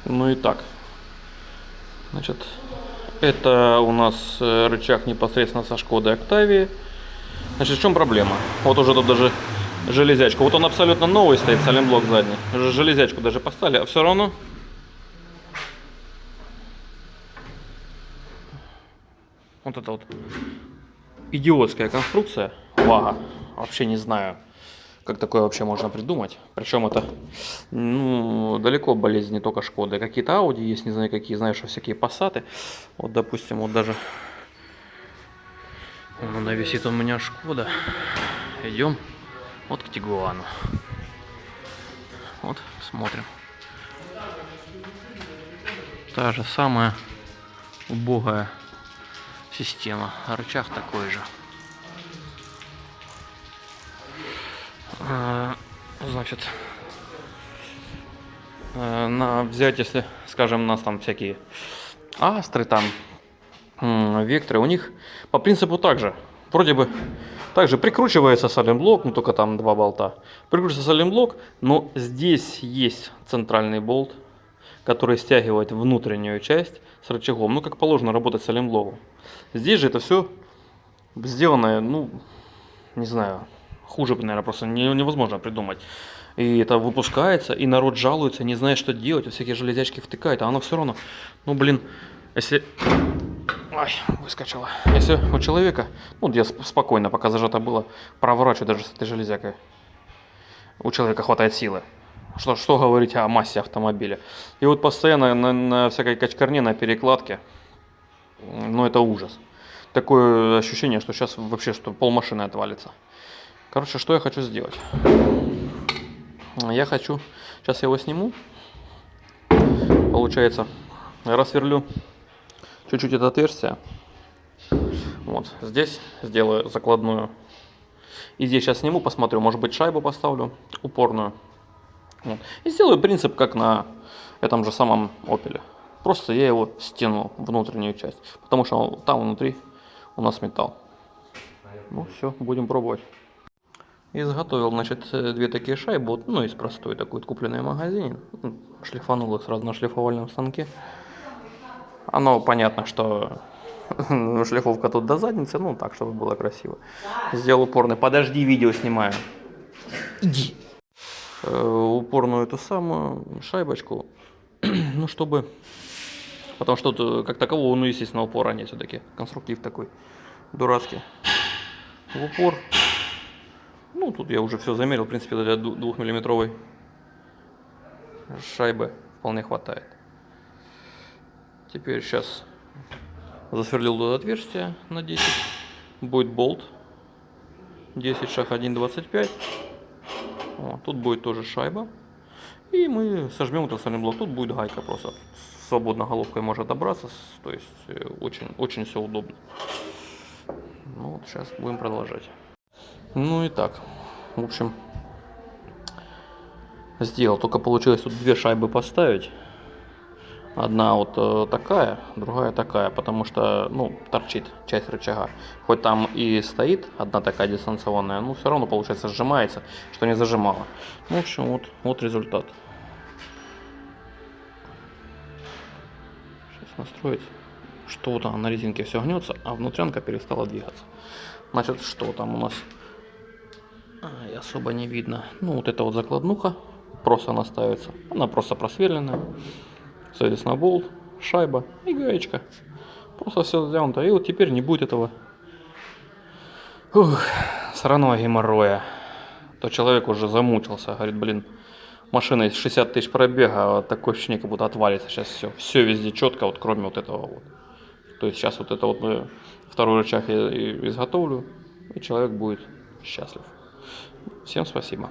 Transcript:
Ну и так, значит, это у нас рычаг непосредственно со Шкоды Октавии. Значит, в чем проблема? Вот уже тут даже железячку. Вот он абсолютно новый стоит, саленблок задний. Железячку даже поставили, а все равно вот это вот идиотская конструкция. Вага. Вообще не знаю, как такое вообще можно придумать. Причем это, ну, далеко болезнь не только Шкоды. Какие-то Ауди есть, не знаю какие, знаешь, что всякие Пассаты. Вот, допустим, вот даже она висит у меня Шкода. Идем вот к Тигуану. Вот, смотрим. Та же самая убогая система. Рычаг такой же. Значит, взять, если, скажем, у нас там всякие Астры, там, Векторы, у них по принципу также. Вроде бы также прикручивается саленблок, ну только там два болта. Прикручивается саленблок, но здесь есть центральный болт, который стягивает внутреннюю часть с рычагом. Ну, как положено работать с саленблоком. Здесь же это все сделано, ну, не знаю, хуже, наверное, просто невозможно придумать. И это выпускается, и народ жалуется, не знает, что делать, всякие железячки втыкают, а оно все равно, ну, блин, если... Ай, выскочила. Если у человека, ну, я спокойно, пока зажато было, проворачиваю даже с этой железякой. У человека хватает силы. Что говорить о массе автомобиля. И вот постоянно на всякой качкарне, на перекладке, ну, это ужас. Такое ощущение, что сейчас вообще, что полмашины отвалится. Короче, что я хочу сделать? Я хочу, сейчас я его сниму, получается, рассверлю чуть-чуть это отверстие. Вот, здесь сделаю закладную. И здесь сейчас сниму, посмотрю, может быть шайбу поставлю, упорную. Вот. И сделаю принцип, как на этом же самом Opel. Просто я его стяну, внутреннюю часть, потому что там внутри у нас металл. Ну все, будем пробовать. Изготовил, значит, две такие шайбы, ну, из простой такой, купленной в магазине. Шлифанул их сразу на шлифовальном станке. Оно понятно, что шлифовка тут до задницы, ну, так, чтобы было красиво. Сделал упорный. Подожди, видео снимаю. Иди. Упорную эту самую шайбочку, ну, чтобы... Потому что тут, как такового, ну, естественно, упора нет все-таки. Конструктив такой дурацкий. В упор. Ну, тут я уже все замерил, в принципе, для 2-миллиметровой шайбы вполне хватает. Теперь сейчас засверлил туда отверстие на 10. Будет болт. 10 шаг 1,25. Тут будет тоже шайба. И мы сожмем этот остальной блок. Тут будет гайка просто. Свободно головкой может добраться. То есть очень, очень все удобно. Ну вот сейчас будем продолжать. Ну и так. В общем, сделал. Только получилось тут две шайбы поставить. Одна вот такая, другая такая, потому что, ну, торчит часть рычага. Хоть там и стоит одна такая дистанционная, но все равно, получается, сжимается, что не зажимало. Ну, в общем, вот результат. Сейчас настроить, что вот на резинке все гнется, а внутрянка перестала двигаться. Значит, что там у нас? И особо не видно. Ну, вот эта вот закладнуха, просто она ставится. Она просто просверленная. Соответственно, болт, шайба и гаечка. Просто все затянуто. И вот теперь не будет этого сраного геморроя. То человек уже замучился. Говорит, блин, машина из 60 тысяч пробега, а такое ощущение, как будто отвалится сейчас все. Все везде четко, вот кроме вот этого вот. То есть сейчас вот это вот мы второй рычаг я изготовлю, и человек будет счастлив. Всем спасибо.